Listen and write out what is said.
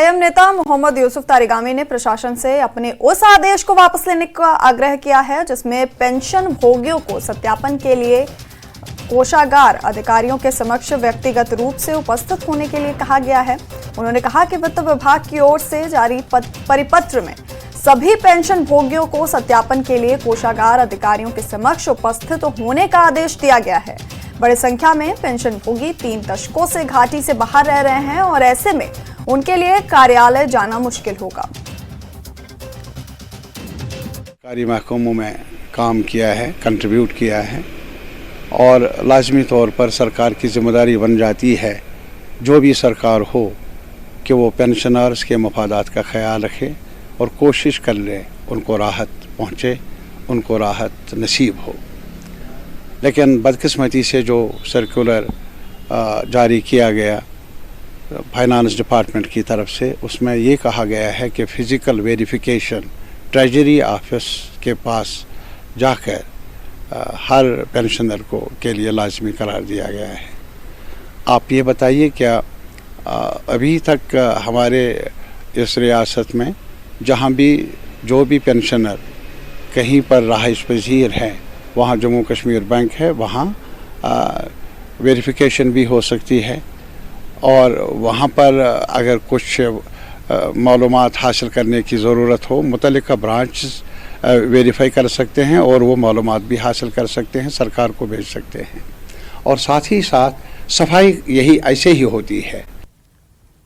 PIM नेता मोहम्मद यूसुफ तारिगामी ने प्रशासन से अपने उस आदेश को वापस लेने का आग्रह किया है जिसमें पेंशन भोगियों को सत्यापन के लिए कोषागार अधिकारियों के समक्ष व्यक्तिगत रूप से उपस्थित होने के लिए कहा गया है। उन्होंने कहा कि वित्त विभाग की ओर से जारी परिपत्र में सभी पेंशन भोगियों को सत्यापन के लिए कोषागार अधिकारियों के समक्ष उपस्थित होने का आदेश दिया गया है। बड़ी संख्या में पेंशन भोगी 3 दशकों से घाटी से बाहर रह रहे हैं और ऐसे में उनके लिए कार्यालय जाना मुश्किल होगा। सरकारी महकमों में काम किया है, कंट्रीब्यूट किया है और लाजमी तौर पर सरकार की जिम्मेदारी बन जाती है, जो भी सरकार हो, कि वो पेंशनर्स के मफादात का ख्याल रखे और कोशिश कर ले उनको राहत पहुँचे, उनको राहत नसीब हो। लेकिन बदकिस्मती से जो सर्कुलर जारी किया गया फाइनेंस डिपार्टमेंट की तरफ से, उसमें ये कहा गया है कि फ़िज़िकल वेरिफिकेशन ट्रेजरी ऑफिस के पास जाकर हर पेंशनर के लिए लाजमी करार दिया गया है। आप ये बताइए, क्या अभी तक हमारे इस रियासत में जहाँ भी जो भी पेंशनर कहीं पर रहाइश पजीर है, वहाँ जम्मू कश्मीर बैंक है, वहाँ वेरिफिकेशन भी हो सकती है और वहाँ पर अगर कुछ मालूमात हासिल करने की ज़रूरत हो, मुतल्लिका ब्रांच वेरीफाई कर सकते हैं और वो मालूमात भी हासिल कर सकते हैं, सरकार को भेज सकते हैं। और साथ ही साथ सफाई यही ऐसे ही होती है।